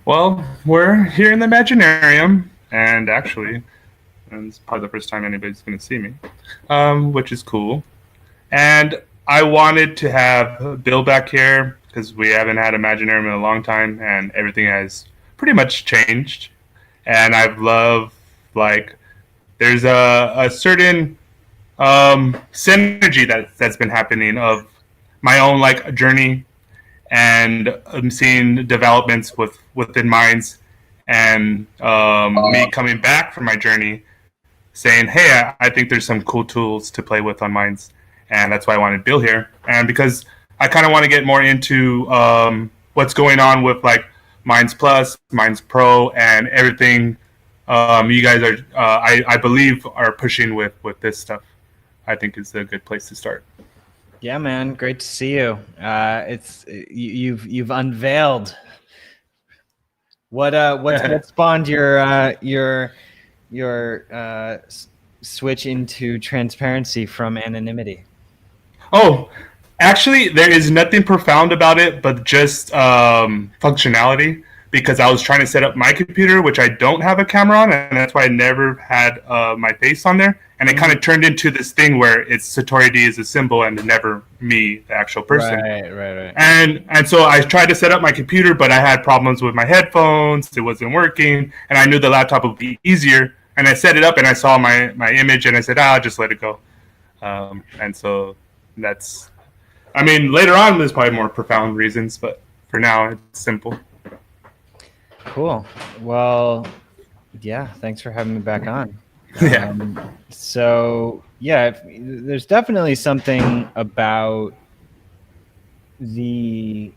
Well, we're here in the Imaginarium, and actually, and it's probably the first time anybody's going to see me, which is cool. And I wanted to have Bill back here because we haven't had Imaginarium in a long time, and everything has pretty much changed. And I've loved, like, there's a certain synergy that's been happening of my own like journey, and I'm seeing developments within minds, and me coming back from my journey, saying, "Hey, I think there's some cool tools to play with on minds," and that's why I wanted Bill here, and because I kind of want to get more into what's going on with like Minds Plus, Minds Pro, and everything. You guys are, I believe, are pushing with this stuff. I think is a good place to start. Yeah, man, great to see you. You've unveiled what spawned your switch into transparency from anonymity. Oh, actually, there is nothing profound about it, but just functionality. Because I was trying to set up my computer, which I don't have a camera on, and that's why I never had my face on there. And it kind of turned into this thing where it's SatoriD is a symbol and never me, the actual person. Right. And so I tried to set up my computer, but I had problems with my headphones. It wasn't working, and I knew the laptop would be easier. And I set it up, and I saw my image, and I said, I'll just let it go. And so that's, I mean, later on, there's probably more profound reasons, but for now, it's simple. Cool. Well, yeah, thanks for having me back on. Yeah. So, yeah, there's definitely something about when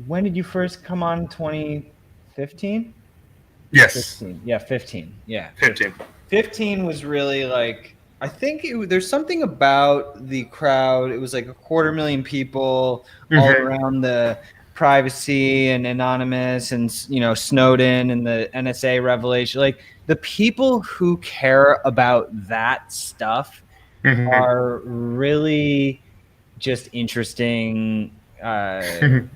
did you first come on? 2015? Yes. 15. Yeah, 15. Yeah. 15. 15 was really like, I think there's something about the crowd. It was like 250,000 people all around the privacy and anonymous and Snowden and the NSA revelation. Like the people who care about that stuff are really just interesting,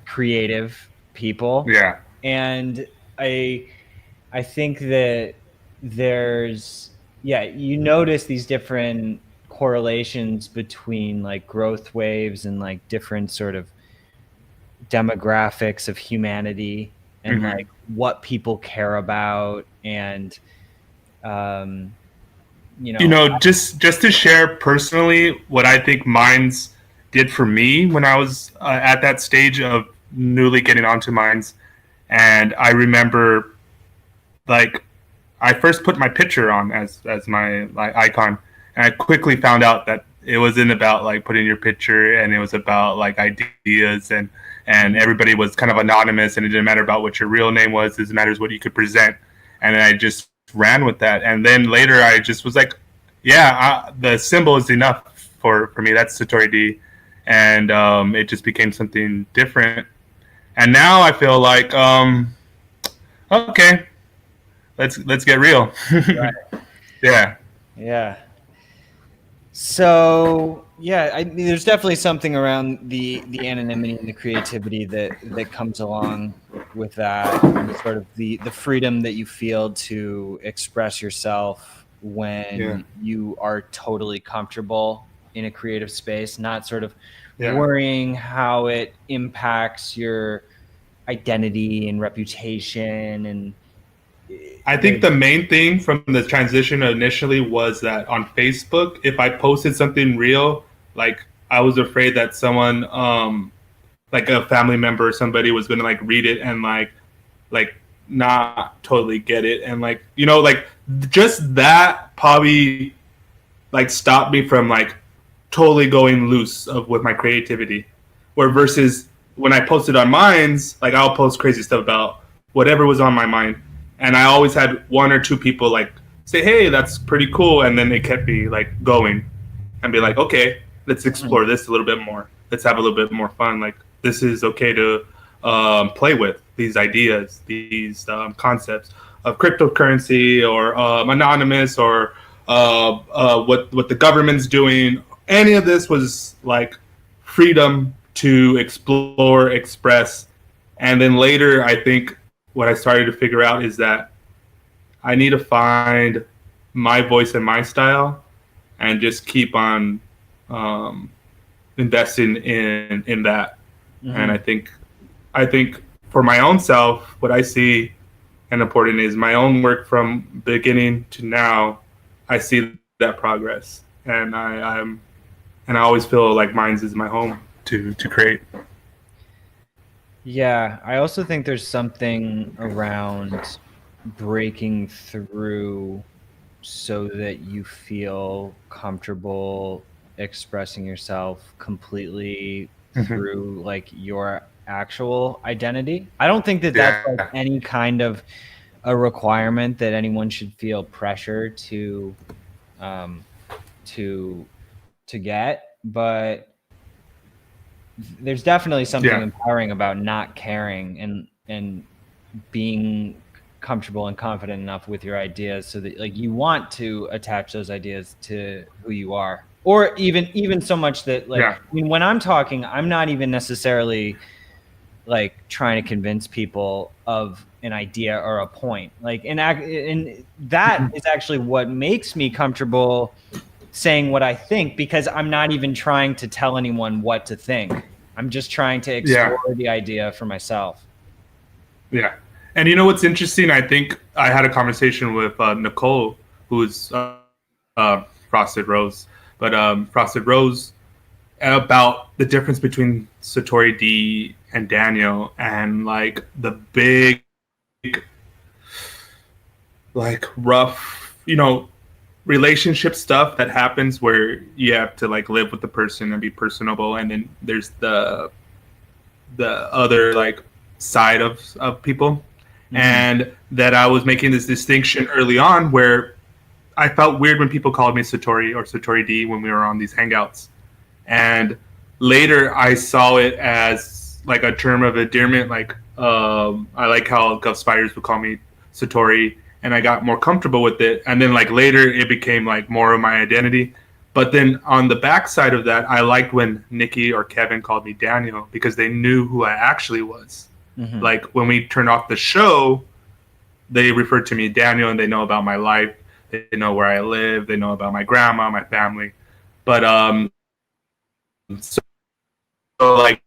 creative people. Yeah. And I think that you notice these different correlations between like growth waves and like different sort of demographics of humanity and like what people care about. And just to share personally what I think Minds did for me when I was at that stage of newly getting onto Minds. And I remember, like, I first put my picture on as my like icon, and I quickly found out that it wasn't about like putting your picture, and it was about like ideas, and everybody was kind of anonymous, and it didn't matter about what your real name was. It matters what you could present. And then I just ran with that. And then later I just was like, the symbol is enough for me. That's SatoriD. And it just became something different. And now I feel like, okay, let's get real. Right. Yeah. So I mean, there's definitely something around the anonymity and the creativity that comes along with that, and sort of the freedom that you feel to express yourself when you are totally comfortable in a creative space, not sort of worrying how it impacts your identity and reputation. And I think the main thing from the transition initially was that on Facebook, if I posted something real, like I was afraid that someone, like a family member or somebody, was going to like read it and like not totally get it, and like like just that probably like stopped me from like totally going loose with my creativity. Where versus when I posted on Minds, like I'll post crazy stuff about whatever was on my mind. And I always had one or two people like say, "Hey, that's pretty cool," and then they kept me like going, and be like, "Okay, let's explore this a little bit more. Let's have a little bit more fun. Like this is okay to play with these ideas, these concepts of cryptocurrency or anonymous or what the government's doing." Any of this was like freedom to explore, express, and then later I think what I started to figure out is that I need to find my voice and my style, and just keep on um, investing in that. Mm-hmm. And I think for my own self, what I see and important is my own work from beginning to now. I see that progress, and I always feel like mine's is my home to create. Yeah, I also think there's something around breaking through so that you feel comfortable expressing yourself completely Mm-hmm. through like your actual identity. I don't think that that's like Yeah, any kind of a requirement that anyone should feel pressure um to to get, but there's definitely something yeah, empowering about not caring and being comfortable and confident enough with your ideas so that like you want to attach those ideas to who you are, or even so much that like, yeah, I mean, when I'm talking, I'm not even necessarily like trying to convince people of an idea or a point, like, and that is actually what makes me comfortable saying what I think, because I'm not even trying to tell anyone what to think. I'm just trying to yeah, explore the idea for myself. yeah. And you know what's interesting? I think I had a conversation with Nicole, who's Frosted Rose, but Frosted Rose, about the difference between SatoriD and Daniel, and like the big, like rough, relationship stuff that happens where you have to like live with the person and be personable, and then there's the other like side of people. Mm-hmm. And that I was making this distinction early on where I felt weird when people called me Satori or Satori D when we were on these hangouts. And later I saw it as like a term of endearment. Like, I like how Gov Spiders would call me Satori, and I got more comfortable with it. And then like later it became like more of my identity. But then on the backside of that, I liked when Nikki or Kevin called me Daniel, because they knew who I actually was. Mm-hmm. Like when we turned off the show, they referred to me Daniel, and they know about my life. They know where I live. They know about my grandma, my family. But so like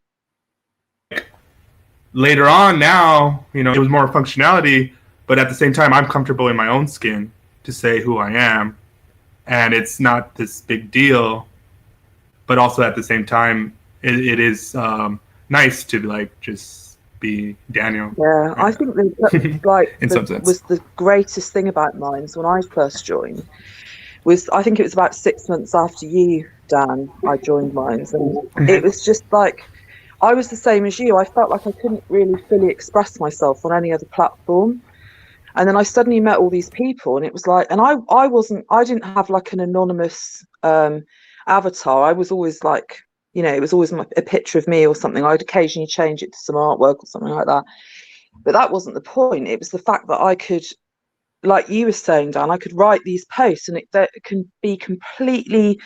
later on now, it was more functionality, but at the same time, I'm comfortable in my own skin to say who I am, and it's not this big deal. But also at the same time, it is nice to like just be Daniel. Yeah, I think that like In some sense. was the greatest thing about Minds when I first joined. Was I think it was about 6 months after you, Dan, I joined Minds, and it was just like I was the same as you. I felt like I couldn't really fully express myself on any other platform. And then I suddenly met all these people, and it was like, and I didn't have like an anonymous avatar. I was always like, it was always a picture of me or something. I'd occasionally change it to some artwork or something like that. But that wasn't the point. It was the fact that I could, like you were saying, Dan, I could write these posts, and that can be completely,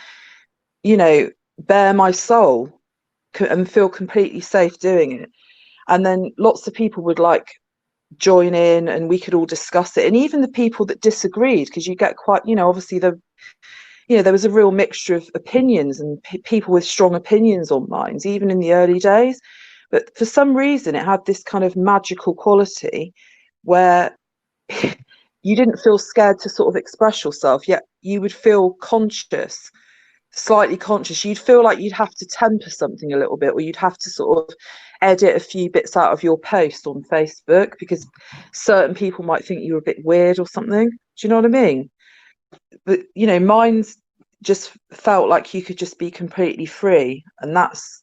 bare my soul and feel completely safe doing it. And then lots of people would like join in, and we could all discuss it. And even the people that disagreed, because you get quite, obviously there was a real mixture of opinions, and people with strong opinions on Minds, even in the early days. But for some reason, it had this kind of magical quality where you didn't feel scared to sort of express yourself, yet you would feel conscious, slightly conscious. You'd feel like you'd have to temper something a little bit, or you'd have to sort of edit a few bits out of your post on Facebook because certain people might think you were a bit weird or something. Do you know what I mean? But mine's just felt like you could just be completely free, and that's,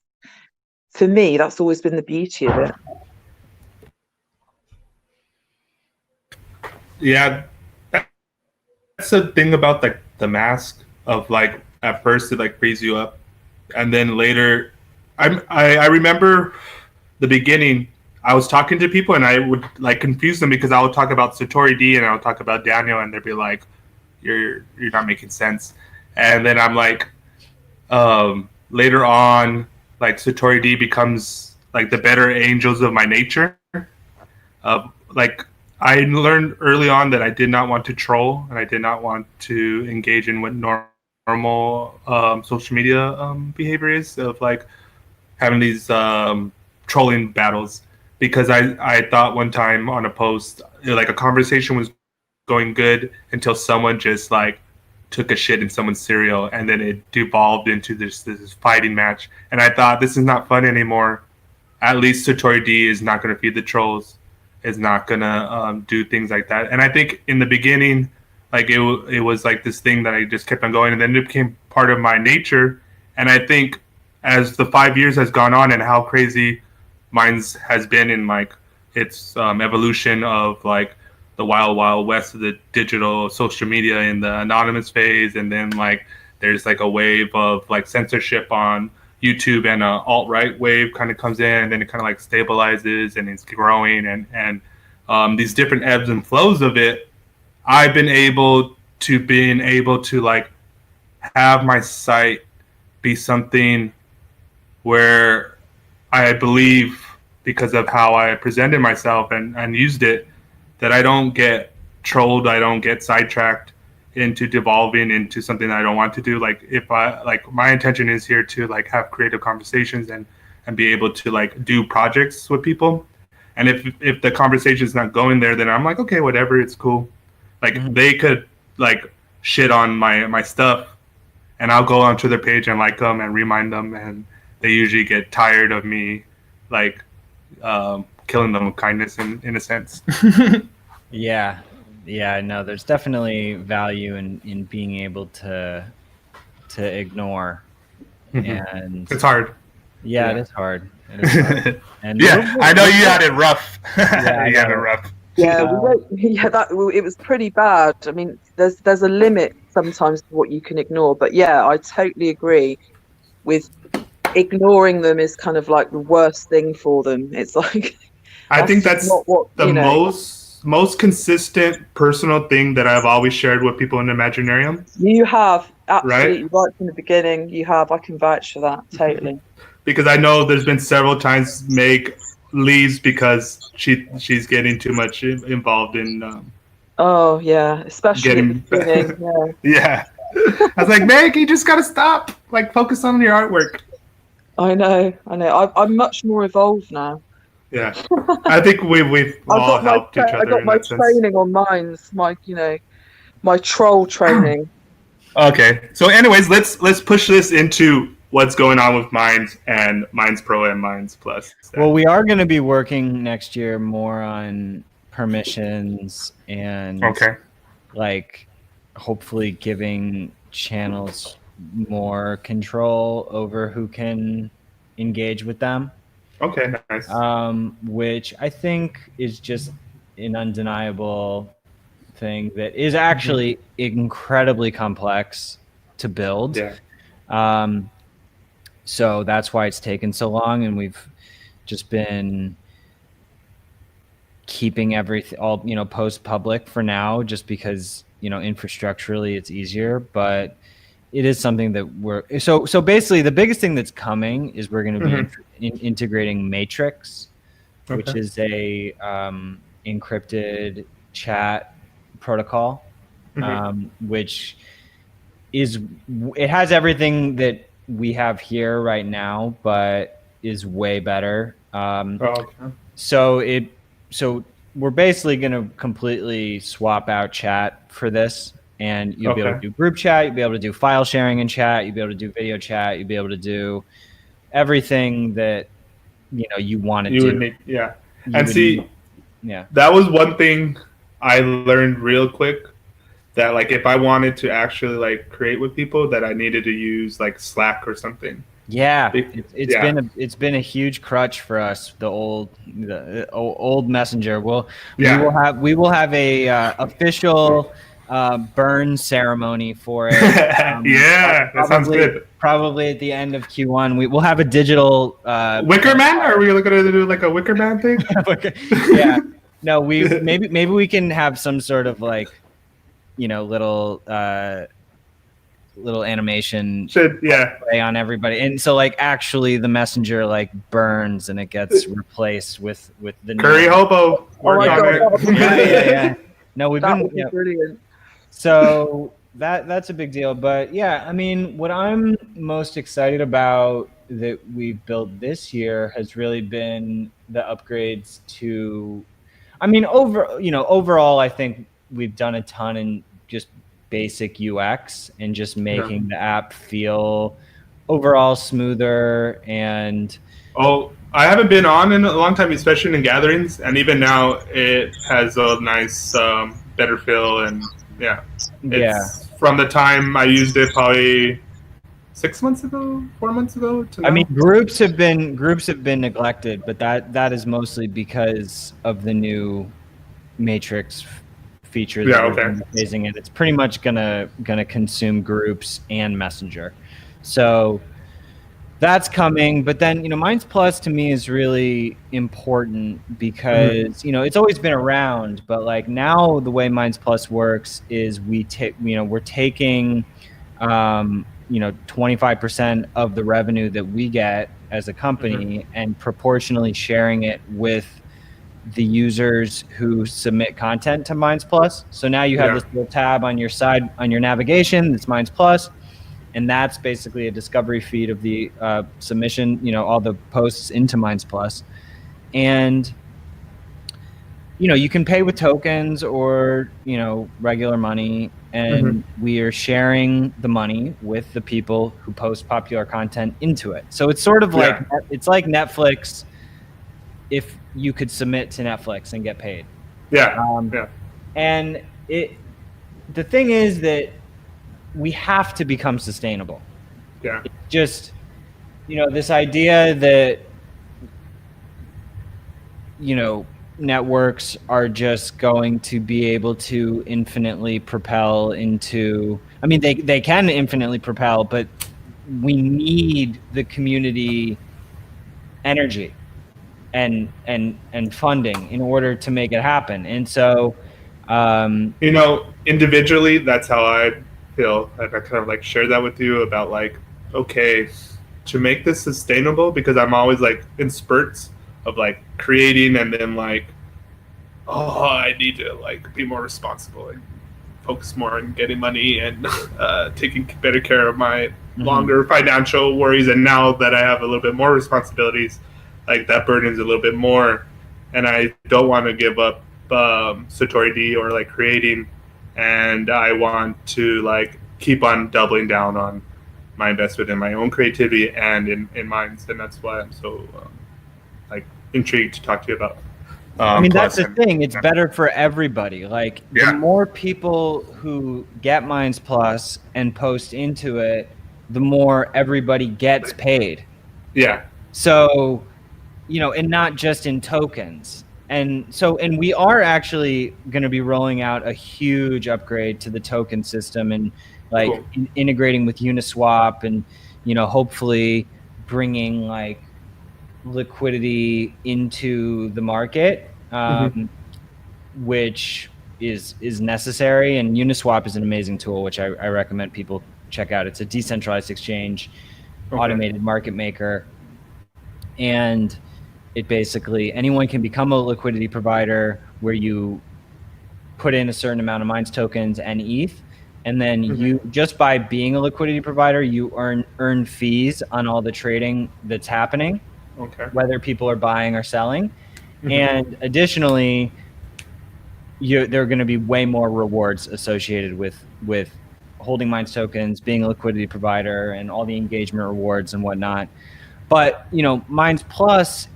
for me, that's always been the beauty of it. Yeah, that's the thing about like the mask of like at first it like frees you up, and then later, I remember the beginning. I was talking to people and I would like confuse them because I would talk about Satori D and I would talk about Daniel, and they'd be like, "You're not making sense," and then I'm like, later on, like Satori D becomes like the better angels of my nature, of like I learned early on that I did not want to troll and I did not want to engage in what normal social media behavior is of like having these trolling battles, because I thought one time on a post, like a conversation was going good until someone just like took a shit in someone's cereal, and then it devolved into this fighting match. And I thought, this is not fun anymore. At least SatoriD is not going to feed the trolls, is not going to do things like that. And I think in the beginning, like it was like this thing that I just kept on going, and then it became part of my nature. And I think as the 5 years has gone on and how crazy Minds has been in like its evolution of like the wild west of the digital social media in the anonymous phase, and then like there's like a wave of like censorship on YouTube, and a alt-right wave kind of comes in, and then it kind of like stabilizes and it's growing, and these different ebbs and flows of it. I've been able to like have my site be something where I believe, because of how I presented myself and used it, that I don't get trolled, I don't get sidetracked into devolving into something I don't want to do. Like if I like, my intention is here to like have creative conversations and be able to like do projects with people. And if the conversation is not going there, then I'm like, okay, whatever, it's cool. Like they could like shit on my stuff, and I'll go onto their page and like them and remind them, and they usually get tired of me like killing them with kindness in a sense. Yeah. No, there's definitely value in being able to ignore, and it's hard. Yeah, it is hard. It is hard. And yeah, I know you had it rough. Yeah, you had it rough. Yeah, it was pretty bad. I mean, there's a limit sometimes to what you can ignore, but yeah, I totally agree with ignoring them is kind of like the worst thing for them. It's like I think that's the most consistent personal thing that I've always shared with people in the Imaginarium. You have absolutely right from the beginning. You have. I can vouch for that totally. Because I know there's been several times Meg leaves because she's getting too much involved in. Oh yeah, especially at the beginning. Yeah. I was like, Meg, you just gotta stop. Like, focus on your artwork. I know. I'm much more evolved now. Yeah, I think we've all helped each other. I got my training on Minds, my troll training. Okay, so anyways, let's push this into what's going on with Minds and Minds Pro and Minds Plus. Well, we are going to be working next year more on permissions and like hopefully giving channels more control over who can engage with them. Okay, nice. Which I think is just an undeniable thing that is actually incredibly complex to build. Yeah. So that's why it's taken so long, and we've just been keeping everything all post public for now, just because infrastructurally it's easier. But it is something that we're so basically the biggest thing that's coming is we're going to be integrating Matrix, which is a encrypted chat protocol, which it has everything that we have here right now, but is way better. So we're basically going to completely swap out chat for this. And you'll be able to do group chat, you'll be able to do file sharing in chat, you'll be able to do video chat, you'll be able to do everything that you want to do. That was one thing I learned real quick, that like if I wanted to actually like create with people, that I needed to use like Slack or something. Yeah, it's been a huge crutch for us. The old Messenger. We will have a official burn ceremony for it. That sounds good. Probably at the end of Q1, we'll have a digital Wicker Man. Are we looking to do like a Wicker Man thing? Yeah. No, maybe we can have some sort of like little little animation play on everybody, and so like actually the messenger like burns and it gets replaced with the Curry Hobo. Oh my God, yeah. No, we've that been would be brilliant. So that's a big deal. But yeah, I mean, what I'm most excited about that we've built this year has really been the upgrades to, I mean, overall, I think we've done a ton in just basic UX and just making the app feel overall smoother. And I haven't been on in a long time, especially in gatherings, and even now it has a nice better feel, and it's from the time I used it probably 6 months ago, 4 months ago to now. I mean, groups have been neglected, but that is mostly because of the new Matrix feature that we're phasing in. It's pretty much gonna consume groups and Messenger, so that's coming. But then Minds Plus to me is really important because it's always been around, but like now the way Minds Plus works is we're taking 25% of the revenue that we get as a company and proportionally sharing it with the users who submit content to Minds Plus. So now you have this little tab on your side on your navigation that's Minds Plus, and that's basically a discovery feed of the submission, all the posts into Minds Plus. And you can pay with tokens or regular money, and we are sharing the money with the people who post popular content into it. So it's sort of like it's like Netflix if you could submit to Netflix and get paid. And the thing is that we have to become sustainable. It's just this idea that networks are just going to be able to infinitely propel into, I mean, they can infinitely propel, but we need the community energy and funding in order to make it happen. And so individually, that's how I feel. I kind of like share that with you about like, okay, to make this sustainable, because I'm always like in spurts of like creating and then like, I need to like be more responsible and focus more on getting money and taking better care of my longer financial worries. And now that I have a little bit more responsibilities, like that burden's a little bit more, and I don't want to give up SatoriD or like creating, and I want to like keep on doubling down on my investment in my own creativity and in Minds, and that's why I'm so like intrigued to talk to you about. I mean, that's the thing. It's better for everybody. Like the more people who get Minds Plus and post into it, the more everybody gets paid. So, and not just in tokens. And we are actually going to be rolling out a huge upgrade to the token system and like integrating with Uniswap and, hopefully bringing like liquidity into the market, which is necessary. And Uniswap is an amazing tool, which I recommend people check out. It's a decentralized exchange, automated market maker, and it basically anyone can become a liquidity provider where you put in a certain amount of Minds tokens and ETH, and then you just by being a liquidity provider, you earn fees on all the trading that's happening, whether people are buying or selling. And additionally, there are going to be way more rewards associated with holding Minds tokens, being a liquidity provider, and all the engagement rewards and whatnot. But Minds Plus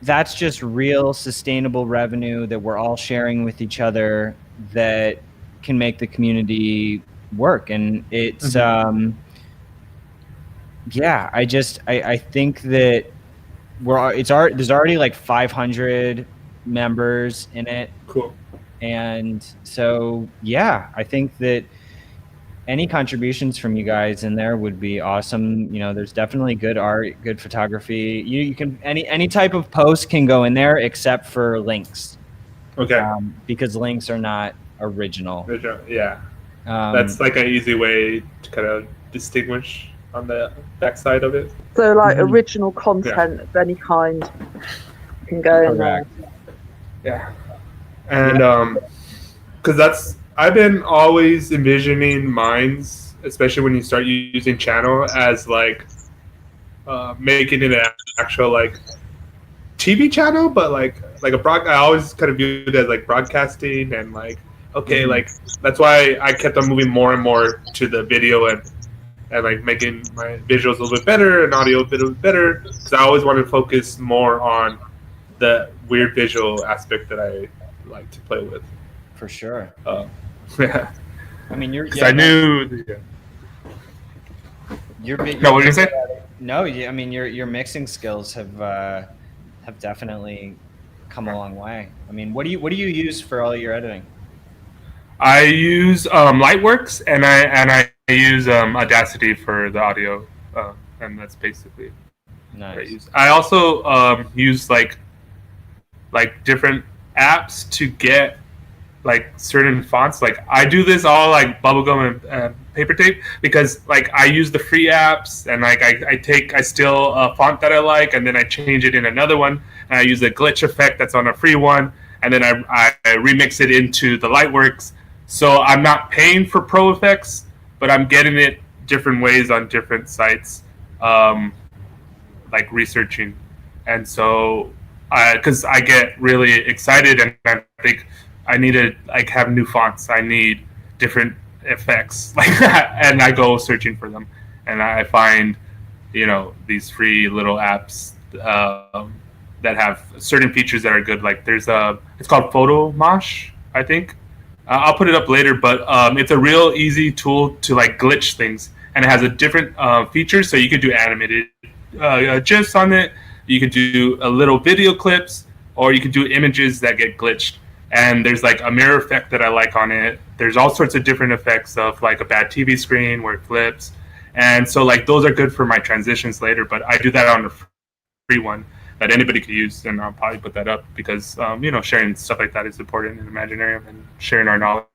that's just real sustainable revenue that we're all sharing with each other that can make the community work. And it's I think that there's already like 500 members in it. And so I think that any contributions from you guys in there would be awesome. There's definitely good art, good photography. You can any type of post can go in there except for links. Because links are not original. That's like an easy way to kind of distinguish on the backside of it. So like original content of any kind can go in there. Yeah. And because I've been always envisioning Minds, especially when you start using channel, as like making it an actual like TV channel, but like I always kind of viewed it as like broadcasting and like like that's why I kept on moving more and more to the video and like making my visuals a little bit better and audio a bit better, because I always wanted to focus more on the weird visual aspect that I like to play with. For sure. Yeah. I mean, I knew. You're big. No, what did you say? No, I mean your mixing skills have definitely come a long way. I mean, what do you use for all your editing? I use Lightworks and I use Audacity for the audio, and that's basically nice. what I use. I also use like different apps to get like certain fonts. Like I do this all like bubblegum and paper tape, because like I use the free apps and like I steal a font that I like and then I change it in another one, and I use a glitch effect that's on a free one, and then I remix it into the Lightworks. So I'm not paying for pro effects, but I'm getting it different ways on different sites, like researching. And so because I get really excited and I think I need to like have new fonts. I need different effects, like and I go searching for them, and I find these free little apps that have certain features that are good. Like there's it's called Photo Mosh, I think. I'll put it up later, but it's a real easy tool to like glitch things, and it has a different features. So you could do animated GIFs on it. You could do a little video clips, or you could do images that get glitched. And there's like a mirror effect that I like on it. There's all sorts of different effects of like a bad TV screen where it flips. And so like those are good for my transitions later, but I do that on a free one that anybody could use, and I'll probably put that up because sharing stuff like that is important in Imaginarium and sharing our knowledge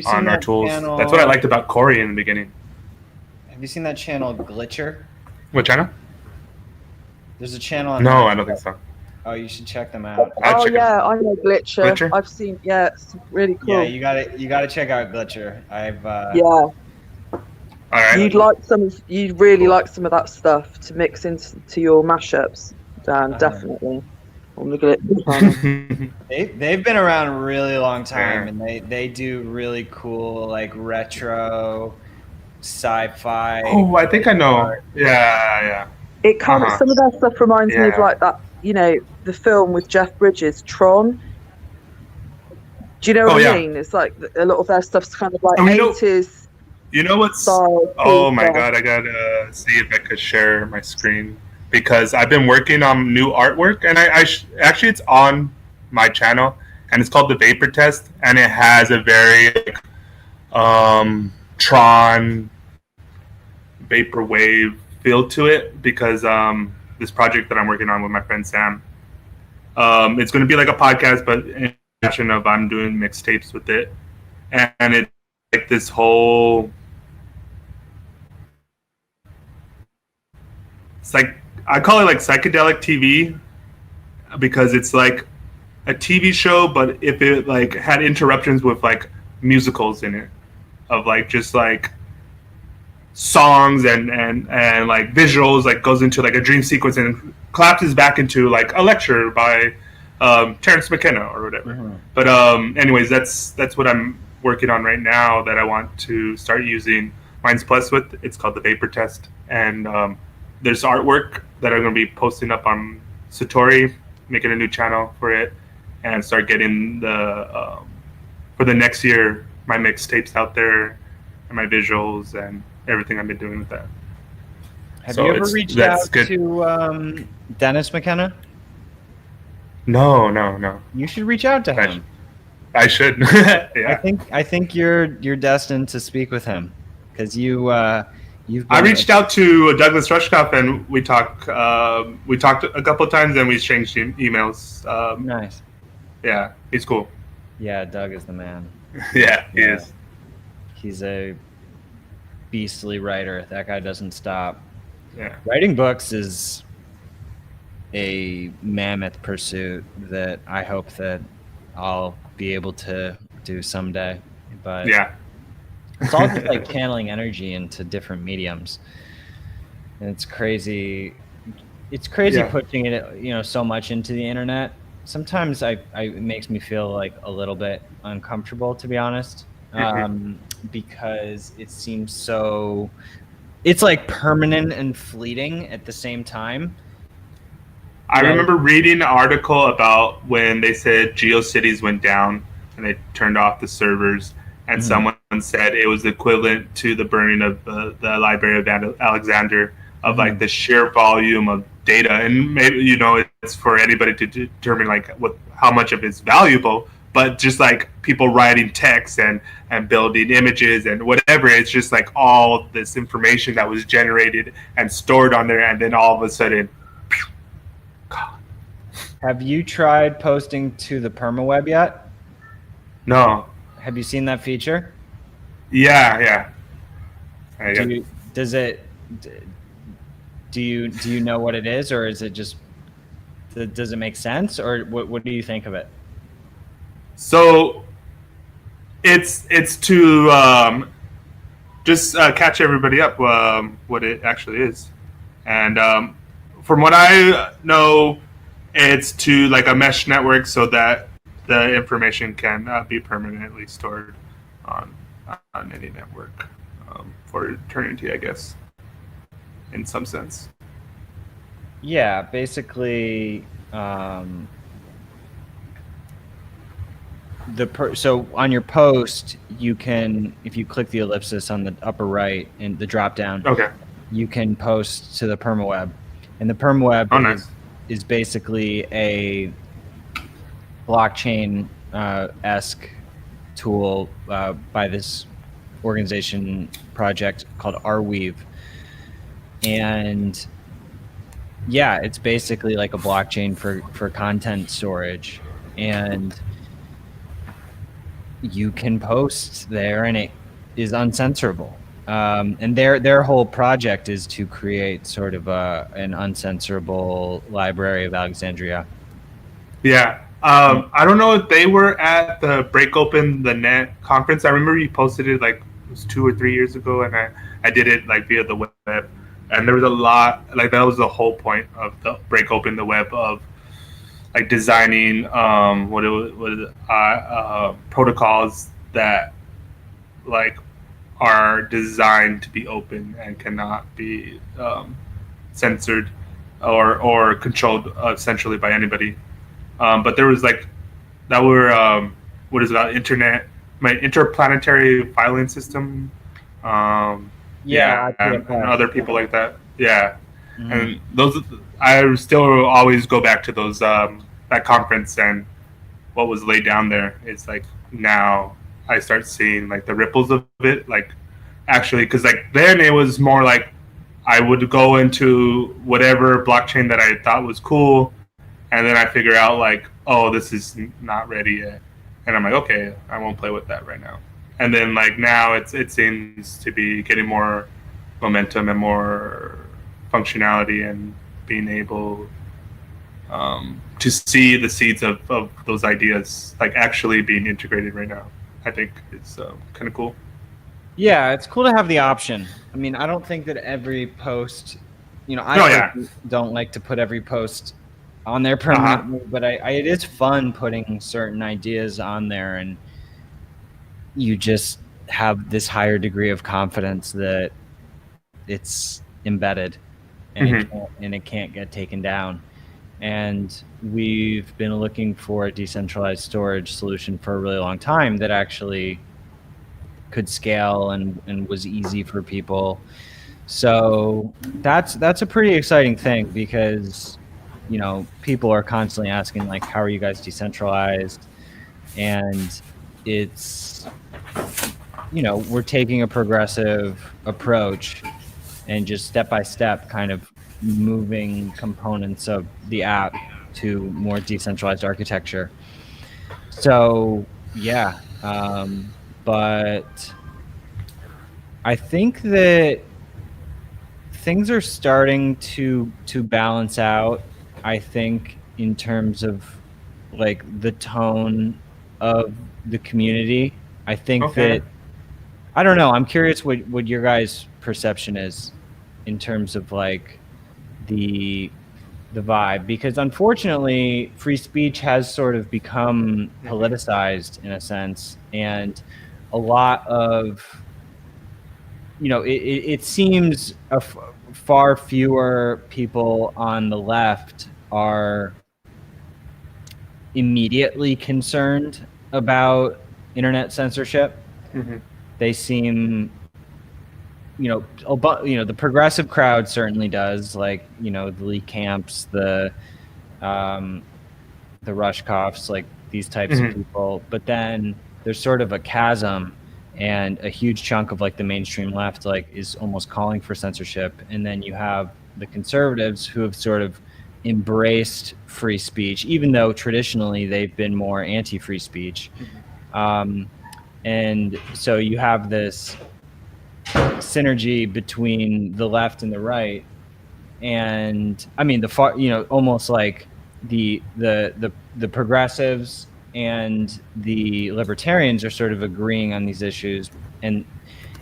on our tools. Channel? That's what I liked about Corey in the beginning. Have you seen that channel Glitcher? What channel? There's a channel on No, I don't think so. Oh, you should check them out. Oh yeah, I know Glitcher. I've seen. Yeah, it's really cool. Yeah, you gotta check out Glitcher. Yeah. All right. You'd really like some of that stuff to mix into your mashups, Dan. Definitely. On the Glitcher channel. They've been around a really long time, and they do really cool like retro, sci-fi. Oh, I think I know. Yeah. It kind of some of that stuff reminds me of like that. The film with Jeff Bridges, Tron. Do you know what I mean? It's like a lot of their stuff's kind of like 80s. You know what's? Style, oh my god! I gotta see if I could share my screen, because I've been working on new artwork, and actually it's on my channel, and it's called the Vapor Test, and it has a very Tron vaporwave feel to it, because this project that I'm working on with my friend Sam, it's going to be like a podcast, but in the fashion of I'm doing mixtapes with it, and it's like this whole. It's like I call it like psychedelic TV, because it's like a TV show, but if it like had interruptions with like musicals in it, of like just like songs and like visuals, like goes into like a dream sequence and collapses back into like a lecture by Terrence McKenna or whatever. Mm-hmm. But anyways, that's what I'm working on right now that I want to start using Minds Plus with. It's called the Vapor Test, and there's artwork that I'm going to be posting up on SatoriD, making a new channel for it, and start getting the for the next year my mixtapes out there and my visuals and everything I've been doing with that. Have you ever reached out to Dennis McKenna? No. You should reach out to him. I should. Yeah. I think you're destined to speak with him, because I reached out to Douglas Rushkoff, and we talked a couple of times, and we exchanged emails. Nice. Yeah, he's cool. Yeah, Doug is the man. Yeah, he is. He's a beastly writer. That guy doesn't stop. Yeah. Writing books is a mammoth pursuit that I hope that I'll be able to do someday. But Yeah. it's all just like channeling energy into different mediums. And it's crazy. It's crazy Yeah. pushing it, so much into the internet. Sometimes it makes me feel like a little bit uncomfortable, to be honest, because it seems so. It's like permanent and fleeting at the same time. I remember reading an article about when they said GeoCities went down and they turned off the servers, and someone said it was equivalent to the burning of the Library of Alexander, of like the sheer volume of data. And maybe it's for anybody to determine like how much of it's valuable, but just like people writing text and building images and whatever, it's just like all this information that was generated and stored on there, and then all of a sudden, God. Have you tried posting to the permaweb yet? No. Have you seen that feature? Yeah. Do you know what it is, or is it just, does it make sense, or what do you think of it? So it's to just catch everybody up what it actually is, and from what I know, it's to like a mesh network so that the information can be permanently stored on any network for eternity, I guess, in some sense. Yeah, basically, so on your post, you can, if you click the ellipsis on the upper right and the drop down, you can post to the permaweb, and the permaweb is basically a blockchain esque tool by this organization project called Arweave, and yeah, it's basically like a blockchain for content storage, and you can post there, and it is uncensorable. And their whole project is to create sort of an uncensorable Library of Alexandria. Yeah. I don't know if they were at the Break Open the Net conference. I remember you posted it like it was 2 or 3 years ago, and I did it like via the web, and there was a lot, like that was the whole point of the Break Open the Web, of like designing protocols that like are designed to be open and cannot be censored or controlled centrally by anybody. But there was like that were what is it, my interplanetary filing system. And other people like that. Yeah. And those, I still always go back to those that conference, and what was laid down there. It's like now I start seeing like the ripples of it, like actually, because like then it was more like I would go into whatever blockchain that I thought was cool, and then I figure out like, oh, this is not ready yet, and I'm like, okay, I won't play with that right now. And then like now it seems to be getting more momentum and more functionality, and being able to see the seeds of those ideas like actually being integrated right now. I think it's kind of cool. Yeah, it's cool to have the option. I mean, I don't think that every post, don't like to put every post on there permanently, but it is fun putting certain ideas on there, and you just have this higher degree of confidence that it's embedded, and it can't get taken down. And we've been looking for a decentralized storage solution for a really long time that actually could scale and was easy for people. So that's a pretty exciting thing, because people are constantly asking like, how are you guys decentralized? And it's we're taking a progressive approach and just step by step kind of moving components of the app to more decentralized architecture. So yeah, But I think that things are starting to balance out. I think in terms of like the tone of the community. I think that I don't know. I'm curious what your guys' perception is in terms of like the vibe, because unfortunately free speech has sort of become politicized in a sense, and a lot of it seems far fewer people on the left are immediately concerned about internet censorship. They seem the progressive crowd certainly does, like the Lee Camps, the Rushkoffs, like these types of people. But then there's sort of a chasm, and a huge chunk of like the mainstream left like is almost calling for censorship, and then you have the conservatives who have sort of embraced free speech, even though traditionally they've been more anti-free speech. And so you have this synergy between the left and the right, and I mean the far, almost like the progressives and the libertarians are sort of agreeing on these issues, and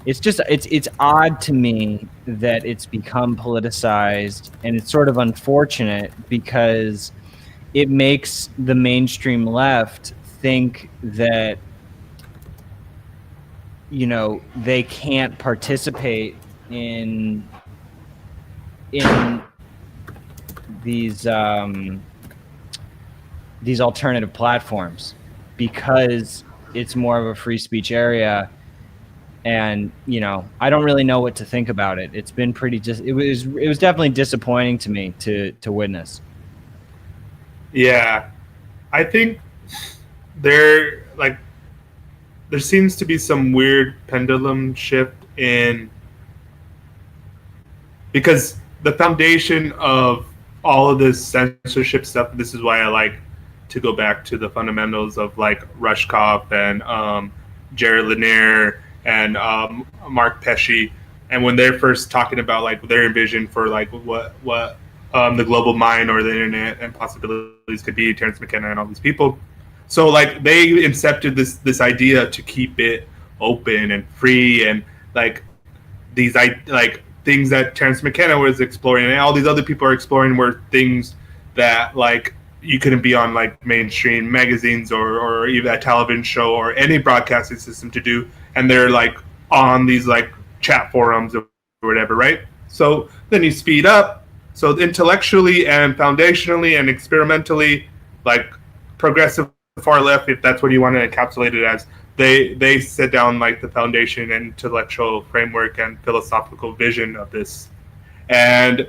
it's odd to me that it's become politicized, and it's sort of unfortunate because it makes the mainstream left think that they can't participate in these alternative platforms because it's more of a free speech area. And I don't really know what to think about it. It's been it was definitely disappointing to me to witness. Yeah, I think there seems to be some weird pendulum shift because the foundation of all of this censorship stuff. This is why I like to go back to the fundamentals of like Rushkoff and Jared Lanier and Mark Pesce, and when they're first talking about like their vision for like what the global mind or the internet and possibilities could be, Terence McKenna and all these people. So like they incepted this idea to keep it open and free, and like these like things that Terence McKenna was exploring and all these other people are exploring were things that like you couldn't be on like mainstream magazines or even a television show or any broadcasting system to do, and they're like on these like chat forums or whatever, right? So then you speed up. So intellectually and foundationally and experimentally, like progressive far left, if that's what you want to encapsulate it as, they set down like the foundation and intellectual framework and philosophical vision of this. And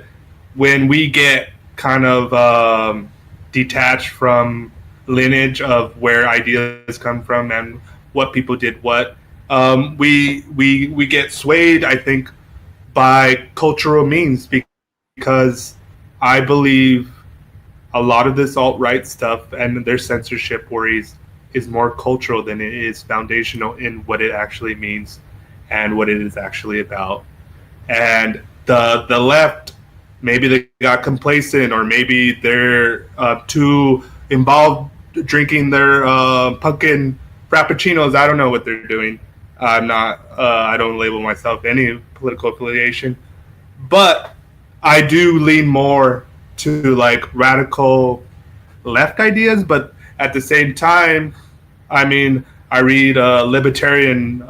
when we get kind of detached from lineage of where ideas come from and what people did we get swayed, I think, by cultural means, because I believe a lot of this alt-right stuff and their censorship worries is more cultural than it is foundational in what it actually means and what it is actually about. And the left, maybe they got complacent, or maybe they're too involved drinking their pumpkin frappuccinos. I don't know what they're doing. I don't label myself any political affiliation, but I do lean more to like radical left ideas. But at the same time, I mean, I read libertarian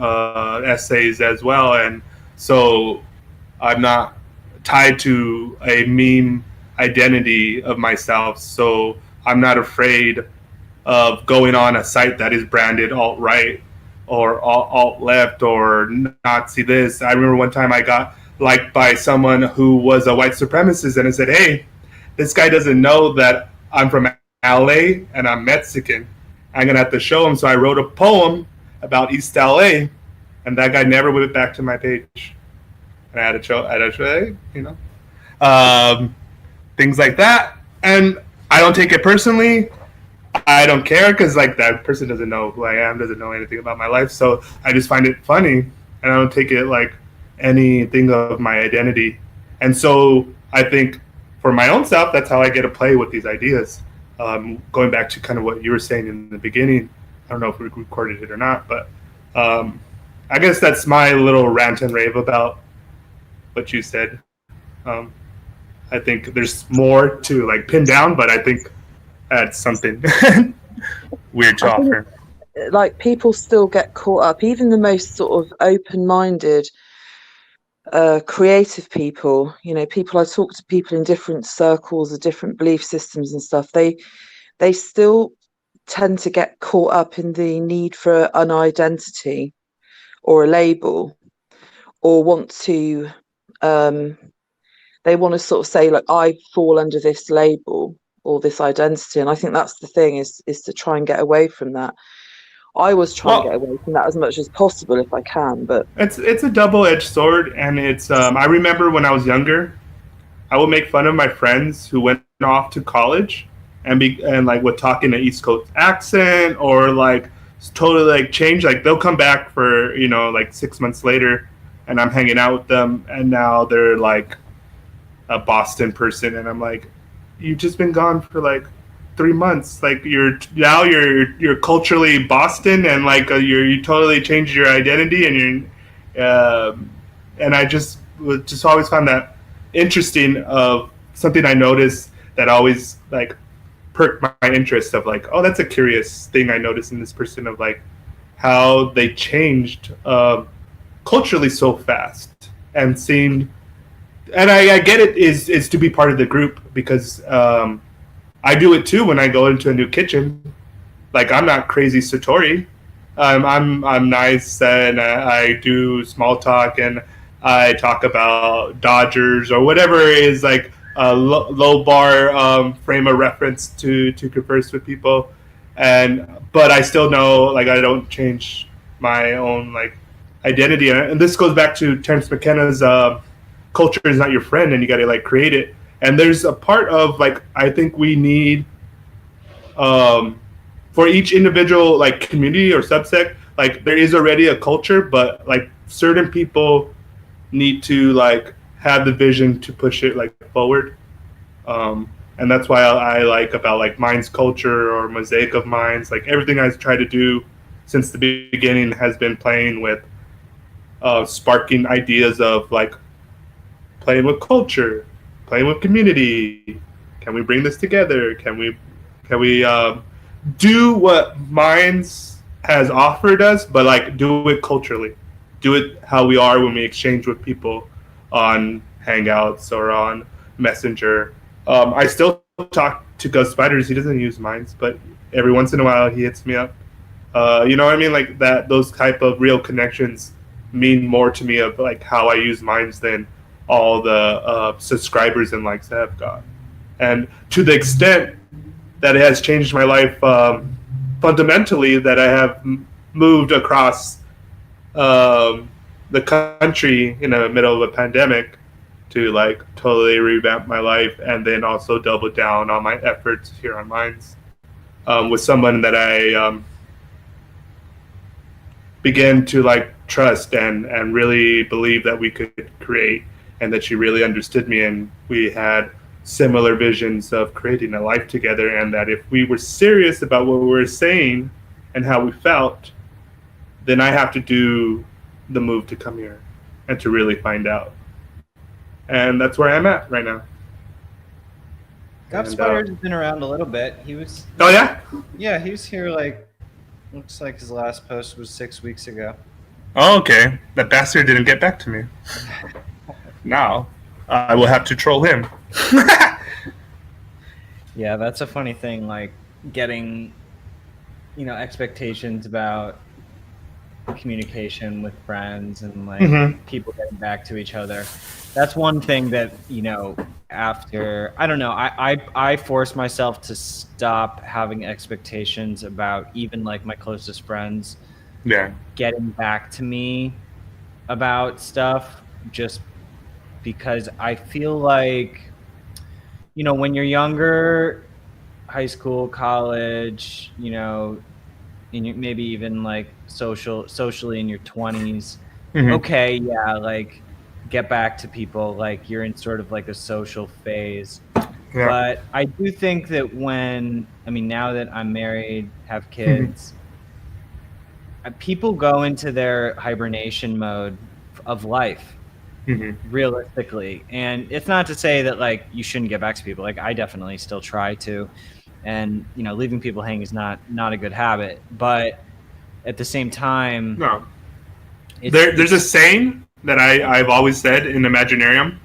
essays as well, and so I'm not tied to a meme identity of myself. So I'm not afraid of going on a site that is branded alt-right or alt-left or Nazi this. I remember one time I got liked by someone who was a white supremacist, and I said, hey, this guy doesn't know that I'm from LA and I'm Mexican. I'm going to have to show him. So I wrote a poem about East LA, and that guy never went back to my page. And I had to show, things like that. And I don't take it personally. I don't care because like that person doesn't know who I am, doesn't know anything about my life. So I just find it funny, and I don't take it like anything of my identity. And so I think for my own self, that's how I get to play with these ideas. Going back to kind of what you were saying in the beginning, I don't know if we recorded it or not, but I guess that's my little rant and rave about what you said. Um, I think there's more to like pin down, but I think that's something weird to offer. Like people still get caught up, even the most sort of open-minded, creative people. You know, people I talk to, people in different circles of different belief systems and stuff. They still tend to get caught up in the need for an identity or a label, or want to they want to sort of say like, I fall under this label or this identity. And I think that's the thing, is to try and get away from that. I was trying to get away from that as much as possible if I can, but it's a double-edged sword, and it's I remember when I was younger, I would make fun of my friends who went off to college and like would talk in an East Coast accent, or like totally like change. Like they'll come back for like 6 months later, and I'm hanging out with them, and now they're like a Boston person, and I'm like, you've just been gone for like 3 months. Like you're culturally Boston, and like you totally changed your identity, and and I just always found that interesting. Of something I noticed that always like perked my interest, of like, oh, that's a curious thing I noticed in this person, of like how they changed culturally so fast, and seemed. And I get it is to be part of the group, because I do it too when I go into a new kitchen. Like I'm not crazy SatoriD. I'm nice, and I do small talk, and I talk about Dodgers or whatever is like a low bar frame of reference to converse with people. But I still know, like, I don't change my own like identity, and this goes back to Terence McKenna's culture is not your friend, and you got to like create it. And there's a part of like, I think we need for each individual like community or subsect, like there is already a culture, but like certain people need to like have the vision to push it like forward. And that's why I like about like Minds culture or Mosaic of Minds. Like everything I've tried to do since the beginning has been playing with sparking ideas of like playing with culture, playing with community. Can we bring this together? Can we do what Minds has offered us, but like do it culturally, do it how we are when we exchange with people on Hangouts or on Messenger. I still talk to Ghost Spiders. He doesn't use Minds, but every once in a while he hits me up. You know what I mean? Like that, those type of real connections mean more to me of like how I use Minds than all the subscribers and likes I have got. And to the extent that it has changed my life fundamentally, that I have moved across the country in the middle of a pandemic to like totally revamp my life, and then also double down on my efforts here on Minds with someone that I began to like trust and really believe that we could create, and that she really understood me, and we had similar visions of creating a life together, and that if we were serious about what we were saying and how we felt, then I have to do the move to come here and to really find out. And that's where I'm at right now. Gop Spider's been around a little bit. He was. Oh yeah. Yeah, he was here. Like, looks like his last post was 6 weeks ago. Oh, okay. That bastard didn't get back to me. Now I will have to troll him. Yeah, that's a funny thing. Like getting, expectations about communication with friends and like people getting back to each other. That's one thing that after I don't know, I force myself to stop having expectations about even like my closest friends getting back to me about stuff, just because I feel like when you're younger, high school, college, you know, maybe even like socially in your 20s. Okay, yeah, like get back to people, like you're in sort of like a social phase. Yeah. But I do think that now that I'm married, have kids, people go into their hibernation mode of life, realistically. And it's not to say that like you shouldn't get back to people. Like I definitely still try to, and you know, leaving people hanging is not a good habit. But at the same time, No. There's a saying that I've always said in Imaginarium,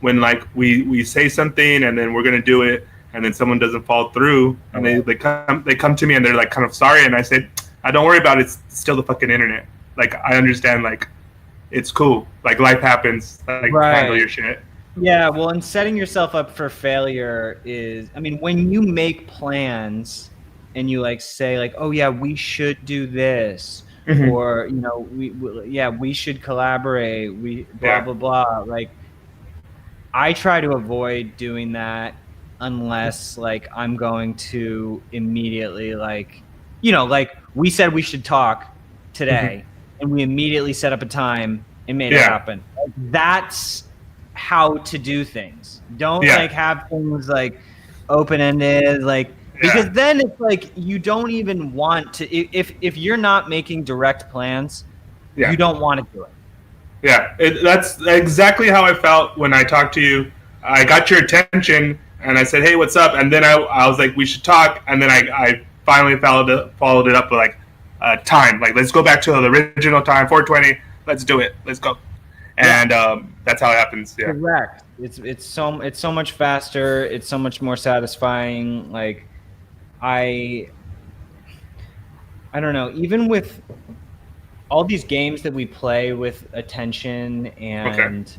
when like we say something and then we're gonna do it and then someone doesn't follow through and they come to me and they're like kind of sorry, and I said, don't worry about it, it's still the fucking internet. Like I understand, like it's cool, like life happens, like handle your shit. Yeah, well, and setting yourself up for failure is, I mean, when you make plans and you like say like, oh yeah, we should do this, or you know, we should collaborate, blah blah blah. Like, I try to avoid doing that unless like I'm going to immediately like, you know, like we said we should talk today, and we immediately set up a time and made it happen. Like, that's how to do things. Don't like have things like open-ended, like because then it's like you don't even want to, if you're not making direct plans, you don't want to do it. Yeah, that's exactly how I felt when I talked to you. I got your attention and I said, hey, what's up? And then I was like, we should talk. And then I finally followed it up with like time. Like, let's go back to the original time, 4:20. Let's do it. Let's go. And that's how it happens. Yeah. Correct. It's so much faster. It's so much more satisfying. Like I don't know, even with all these games that we play with attention and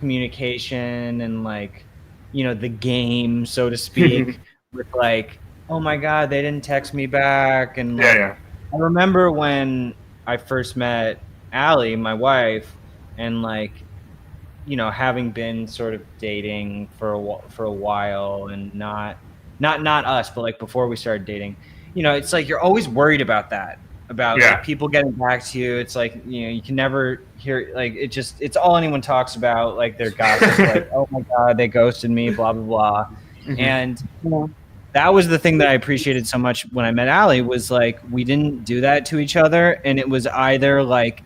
communication and like, you know, the game, so to speak, with like, oh my God, they didn't text me back. And like, I remember when I first met Allie, my wife, and like, you know, having been sort of dating for a while and not us, but like before we started dating, you know, it's like you're always worried about that, about like people getting back to you. It's like, you know, you can never hear, like it's all anyone talks about, like their gossip, like, oh my God, they ghosted me, blah blah blah. And that was the thing that I appreciated so much when I met Allie, was like we didn't do that to each other, and it was either like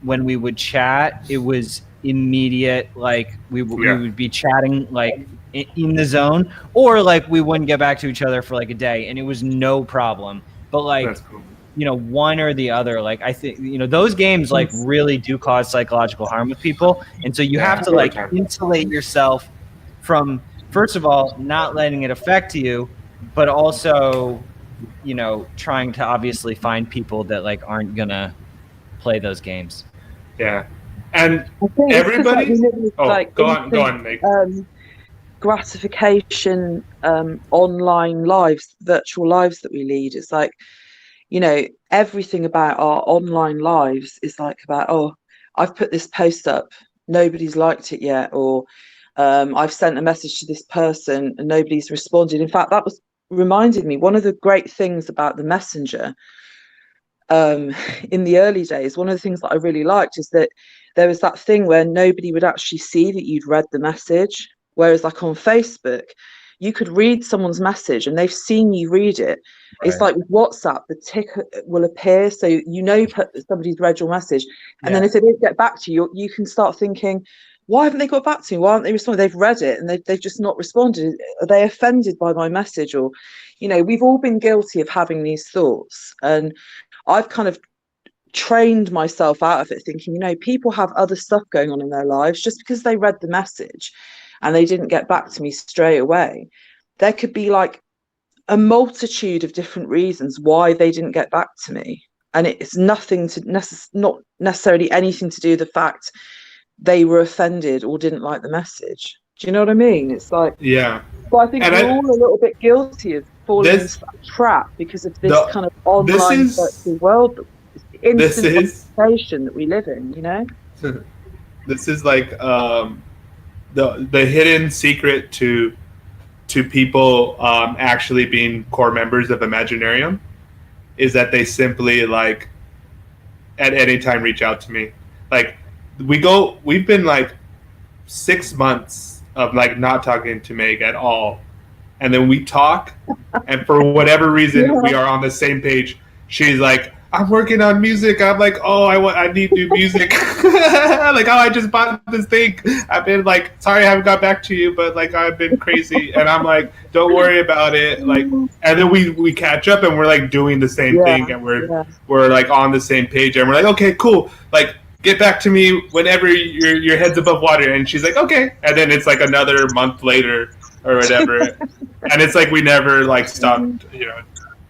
when we would chat, it was immediate, like we would be chatting like in the zone, or like we wouldn't get back to each other for like a day and it was no problem. But like, you know, one or the other, like I think, you know, those games like really do cause psychological harm with people, and so you have to like insulate yourself from, first of all, not letting it affect you, but also, you know, trying to obviously find people that like aren't gonna play those games. Yeah. And everybody, go on, Nick. Gratification, online lives, virtual lives that we lead. It's like, you know, everything about our online lives is like about, oh, I've put this post up, nobody's liked it yet, or I've sent a message to this person and nobody's responded. In fact, that was reminded me, one of the great things about the Messenger in the early days, one of the things that I really liked is that there was that thing where nobody would actually see that you'd read the message. Whereas like on Facebook, you could read someone's message and they've seen you read it. It's like with WhatsApp, the tick will appear. So you know somebody's read your message. And then if they didn't get back to you, you can start thinking, why haven't they got back to me? Why aren't they responding? They've read it and they've just not responded. Are they offended by my message? Or, you know, we've all been guilty of having these thoughts. And I've kind of trained myself out of it, thinking, you know, people have other stuff going on in their lives. Just because they read the message and they didn't get back to me straight away, there could be like a multitude of different reasons why they didn't get back to me. And it's nothing to not necessarily anything to do with the fact they were offended or didn't like the message. Do you know what I mean? It's like, but I think we're all a little bit guilty of falling into that trap because of this kind of online virtual world, instant gratification that we live in, you know? This is like the hidden secret to to people actually being core members of Imaginarium is that they simply like at any time reach out to me. Like we've been like 6 months of like not talking to Meg at all, and then we talk, and for whatever reason we are on the same page. She's like, I'm working on music. I'm like, oh, I need new music. Like, oh, I just bought this thing. I've been like, sorry, I haven't got back to you, but like, I've been crazy. And I'm like, don't worry about it. Like, and then we catch up, and we're like doing the same thing, and we're like on the same page, and we're like, okay, cool. Like, get back to me whenever your head's above water. And she's like, okay. And then it's like another month later or whatever, and it's like we never like stopped,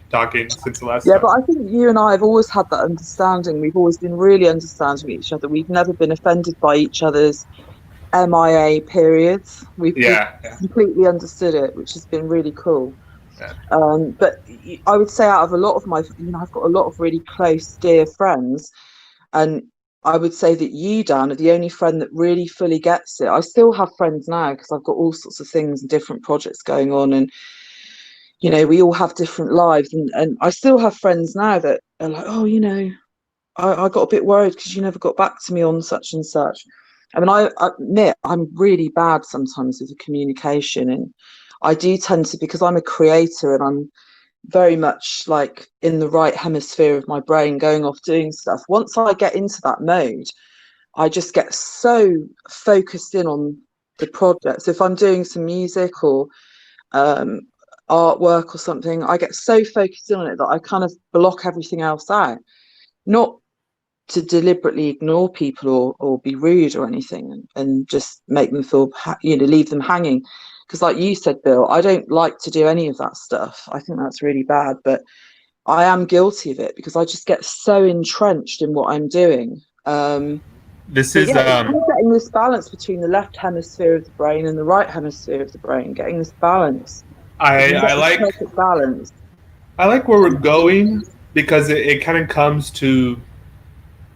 talking since the last time. But I think you and I have always had that understanding. We've always been really understanding of each other. We've never been offended by each other's MIA periods. We've completely understood it, which has been really cool. But I would say out of a lot of my, I've got a lot of really close, dear friends, and I would say that you, Dan, are the only friend that really fully gets it. I still have friends now because I've got all sorts of things and different projects going on, and we all have different lives, and I still have friends now that are like, oh, I got a bit worried because you never got back to me on such and such. I mean, I admit I'm really bad sometimes with the communication, and I do tend to, because I'm a creator and I'm very much like in the right hemisphere of my brain going off doing stuff. Once I get into that mode, I just get so focused in on the project. So if I'm doing some music or artwork or something, I get so focused in on it that I kind of block everything else out. Not to deliberately ignore people or be rude or anything, and just make them feel, leave them hanging. Because like you said, Bill, I don't like to do any of that stuff. I think that's really bad, but I am guilty of it because I just get so entrenched in what I'm doing. Getting this balance between the left hemisphere of the brain and the right hemisphere of the brain, getting this balance. I like perfect balance. I like where we're going because it kind of comes to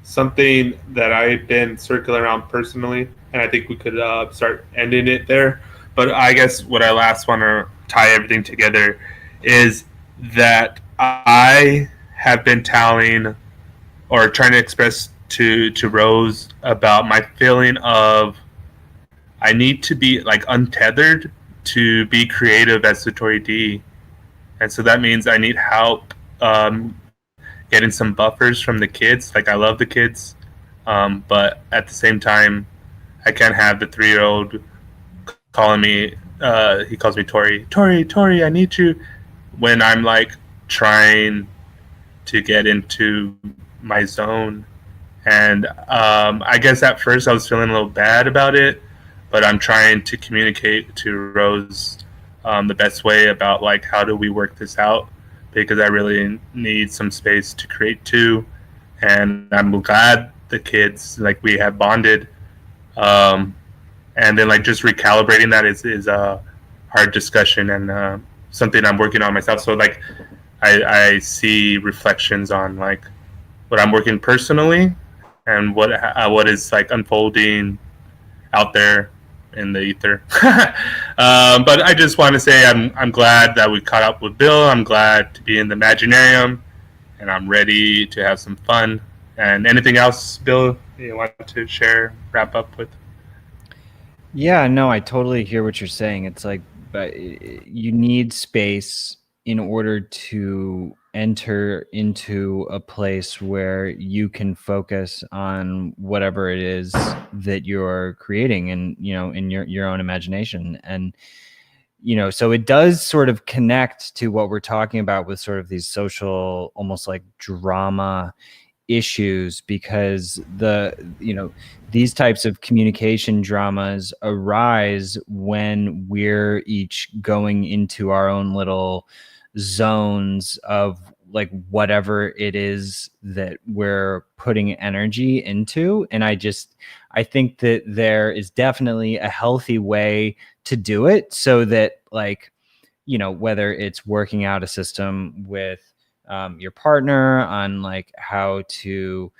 something that I've been circling around personally, and I think we could start ending it there. But I guess what I last want to tie everything together is that I have been telling or trying to express to Rose about my feeling of I need to be like untethered to be creative as SatoriD. And so that means I need help getting some buffers from the kids. Like, I love the kids, but at the same time, I can't have the 3-year-old calling me, he calls me Tori, I need you, when I'm like trying to get into my zone. And I guess at first I was feeling a little bad about it, but I'm trying to communicate to Rose the best way about like how do we work this out, because I really need some space to create too. And I'm glad the kids, like, we have bonded. And then like just recalibrating that is a hard discussion and something I'm working on myself. So like I see reflections on like what I'm working personally and what is like unfolding out there in the ether. But I just want to say I'm glad that we caught up with Bill. I'm glad to be in the Imaginarium, and I'm ready to have some fun. And anything else, Bill, you want to share, wrap up with? Yeah, no, I totally hear what you're saying. It's like, but you need space in order to enter into a place where you can focus on whatever it is that you're creating and, in your own imagination. And, so it does sort of connect to what we're talking about with sort of these social, almost like drama issues, because these types of communication dramas arise when we're each going into our own little zones of like whatever it is that we're putting energy into. And I think that there is definitely a healthy way to do it, so that like, whether it's working out a system with your partner on like how to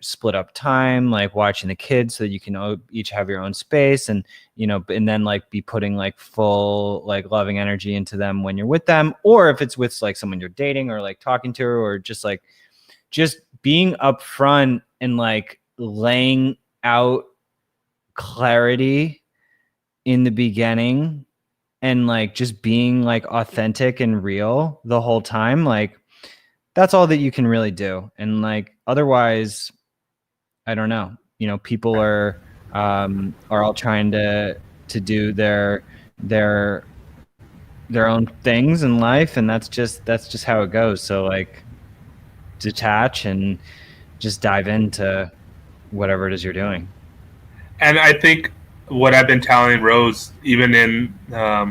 split up time, like watching the kids so that you can each have your own space, and and then like be putting like full like loving energy into them when you're with them, or if it's with like someone you're dating or like talking to, or just being upfront and like laying out clarity in the beginning, and like just being like authentic and real the whole time. Like that's all that you can really do. And like otherwise, I don't know, people are all trying to do their own things in life, and that's just how it goes. So like detach and just dive into whatever it is you're doing. And I think what I've been telling Rose, even in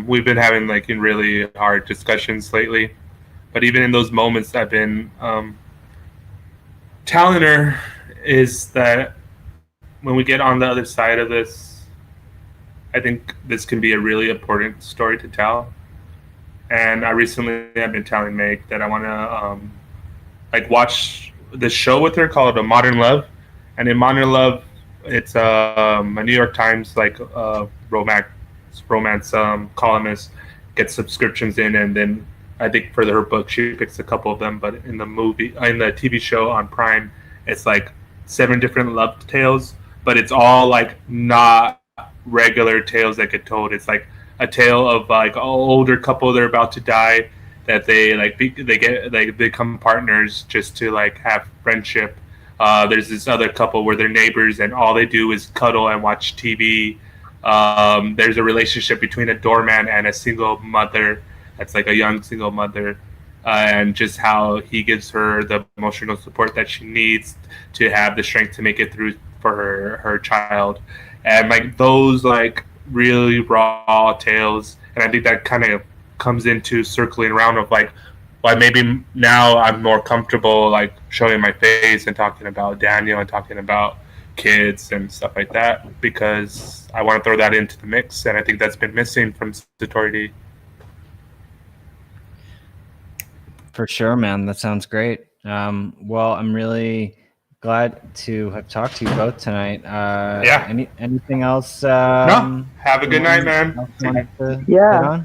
we've been having like in really hard discussions lately, but even in those moments I've been telling her is that when we get on the other side of this, I think this can be a really important story to tell. And I recently have been telling Meg that I want to like watch this show with her called Modern Love. And in Modern Love, it's a New York Times like romance columnist gets subscriptions in, and then I think for her book she picks a couple of them. But in the TV show on Prime, it's like 7 different love tales, but it's all like not regular tales that get told. It's like a tale of like an older couple that are about to die, that they become partners just to like have friendship. There's this other couple where they're neighbors and all they do is cuddle and watch TV. There's a relationship between a doorman and a single mother that's like a young single mother, and just how he gives her the emotional support that she needs to have the strength to make it through for her child. And like those like really raw tales, and I think that kind of comes into circling around of like why maybe now I'm more comfortable like showing my face and talking about Daniel and talking about kids and stuff like that, because I want to throw that into the mix, and I think that's been missing from SatoriD. For sure, man. That sounds great. Well, I'm really glad to have talked to you both tonight. Anything else? No. Have a good night, man. Yeah.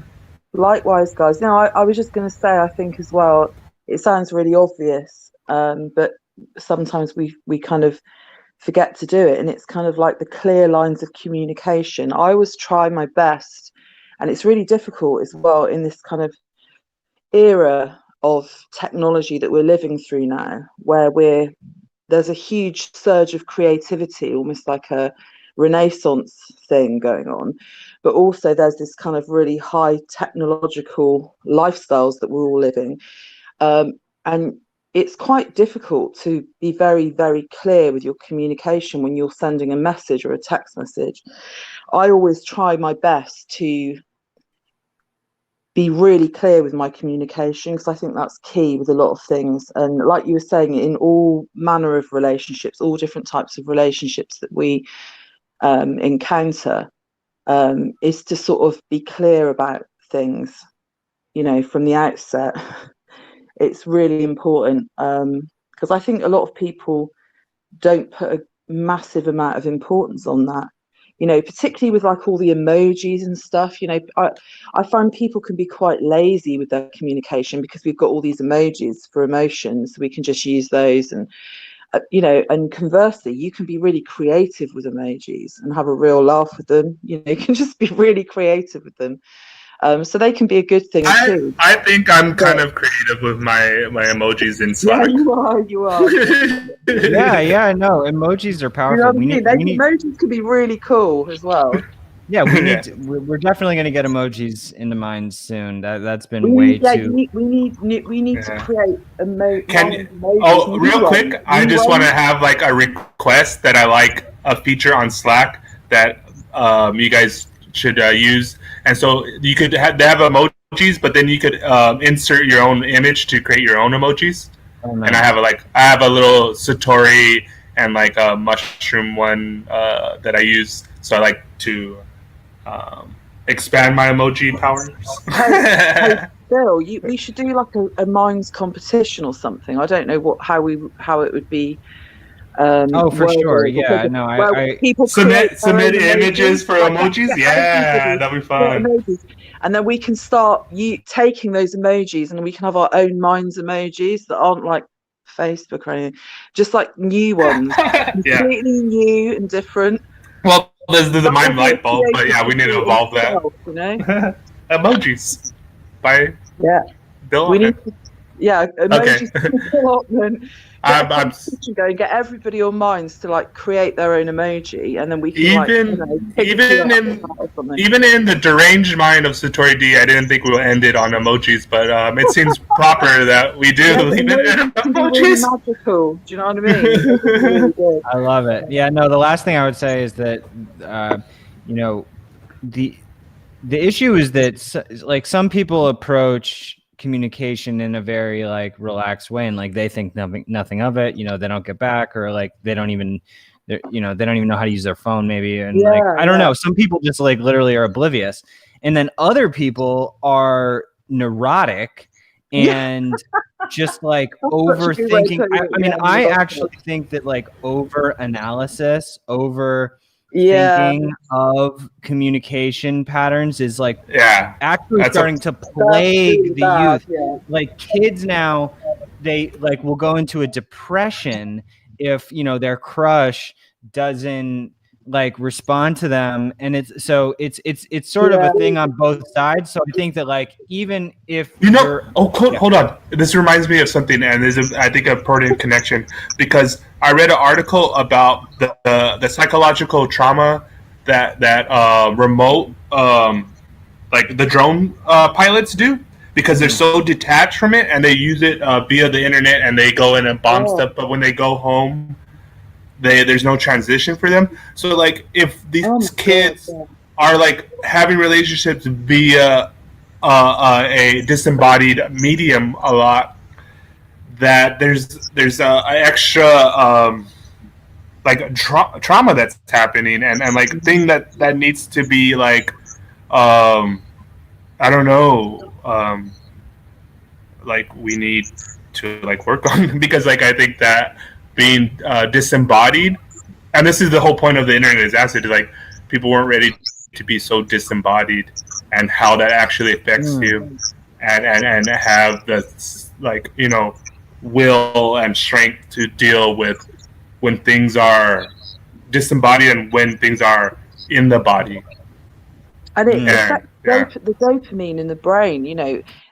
Likewise, guys. No, I was just going to say, I think as well, it sounds really obvious, but sometimes we kind of forget to do it. And it's kind of like the clear lines of communication. I always try my best, and it's really difficult as well in this kind of era of technology that we're living through now, where there's a huge surge of creativity, almost like a Renaissance thing going on, but also there's this kind of really high technological lifestyles that we're all living, and it's quite difficult to be very, very clear with your communication when you're sending a message or a text message. I always try my best to be really clear with my communication, because I think that's key with a lot of things. And like you were saying, in all manner of relationships, all different types of relationships that we encounter, is to sort of be clear about things, from the outset. It's really important, because I think a lot of people don't put a massive amount of importance on that. Particularly with like all the emojis and stuff, I find people can be quite lazy with their communication because we've got all these emojis for emotions. We can just use those, and and conversely, you can be really creative with emojis and have a real laugh with them. You can just be really creative with them. So they can be a good thing too. I think I'm kind of creative with my emojis in Slack. Yeah, you are. yeah, no, emojis are powerful. Emojis can be really cool as well. Yeah, we're definitely going to get emojis into mind soon. That's been way too. We need to create emojis. Real quick, I just want to have like a request that I like a feature on Slack that you guys should use. And so you could they have emojis, but then you could insert your own image to create your own emojis. Oh, nice. And I have a little Satori and like a mushroom one that I use. So I like to expand my emoji powers. Hey, Bill, we should do like a minds competition or something. I don't know how it would be Oh, for sure. wording, Yeah, because no, people create Submit their own images for like, emojis. get Yeah, everybody that'll be to create fun. emojis. And then we can start taking those emojis, and we can have our own minds emojis that aren't like Facebook or anything, just like new ones, Yeah. completely new and different. Well, there's the That mind will be a light bulb, but yeah, we need to creativity in evolve that. itself, you know? Emojis by Yeah. Bill We need Ottman. to, yeah, emojis Okay. get a I'm competition going, get everybody on minds to like create their own emoji, and then we can even in the deranged mind of SatoriD, I didn't think we would end it on emojis, but it seems proper that we do leave it at emojis. Really emojis. magical. Do you know what I mean? It's really good. I love it. Yeah, no, the last thing I would say is that, you know, the issue is that like some people approach communication in a very like relaxed way, and like they think nothing of it. You know, they don't get back, or like they don't even know how to use their phone maybe, and like I don't know. Some people just like literally are oblivious, and then other people are neurotic and just like overthinking. I mean, I actually think that like over analysis, over thinking of communication patterns is like actually starting to plague the youth. Like kids now, they like will go into a depression if their crush doesn't like respond to them, and it's sort of a thing on both sides. So I think that like even if hold on, this reminds me of something, and there's I think a important connection, because I read an article about the psychological trauma that remote like the drone pilots do, because they're so detached from it and they use it via the internet, and they go in and bomb stuff, but when they go home, there's no transition for them. So like if these kids are like having relationships via a disembodied medium a lot, that there's a extra like trauma that's happening, and like thing that needs to be like I don't know, like we need to like work on, because like I think that being disembodied, and this is the whole point of the internet is acid, like people weren't ready to be so disembodied, and how that actually affects you, and have the like will and strength to deal with when things are disembodied and when things are in the body. And it affects the dopamine in the brain,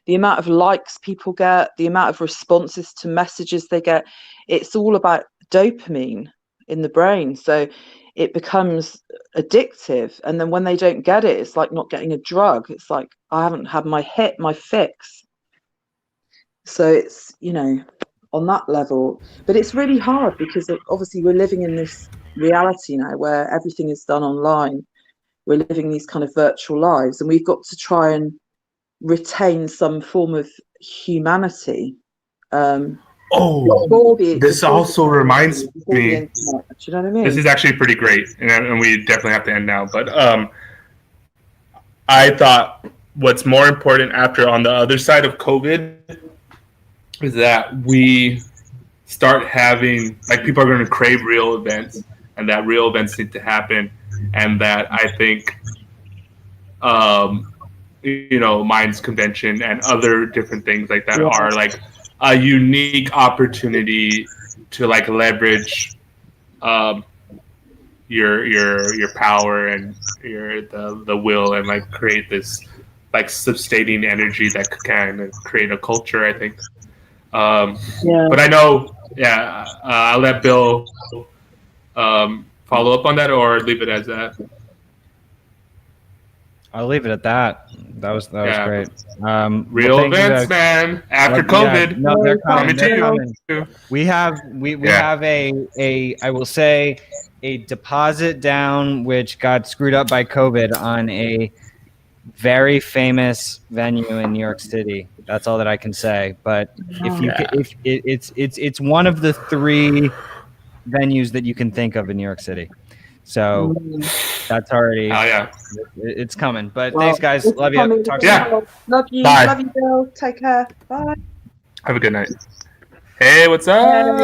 the amount of likes people get, the amount of responses to messages they get. It's all about dopamine in the brain. So it becomes addictive. And then when they don't get it, it's like not getting a drug. It's like, I haven't had my fix. So it's, on that level. But it's really hard, because obviously we're living in this reality now where everything is done online. We're living these kind of virtual lives, and we've got to try and retain some form of humanity. This also reminds me. Do you know what I mean? This is actually pretty great, and we definitely have to end now. But I thought what's more important after, on the other side of COVID, is that we start having, like, people are going to crave real events, and that real events need to happen, and that I think Minds Convention and other different things like that are like a unique opportunity to like leverage your power and the will, and like create this like sustaining energy that can create a culture, I think. But I know, I'll let Bill follow up on that, or leave it as that. I'll leave it at that. That was great. Real events, man. After COVID, no, they're coming. They're coming. We have a I will say a deposit down, which got screwed up by COVID, on a very famous venue in New York City. That's all that I can say. But if it's one of the 3 venues that you can think of in New York City. So that's already. It's coming. But thanks, guys. Love you. Talk soon. Love you. Bye. Love you, Bill. Take care. Bye. Have a good night. Hey, what's up?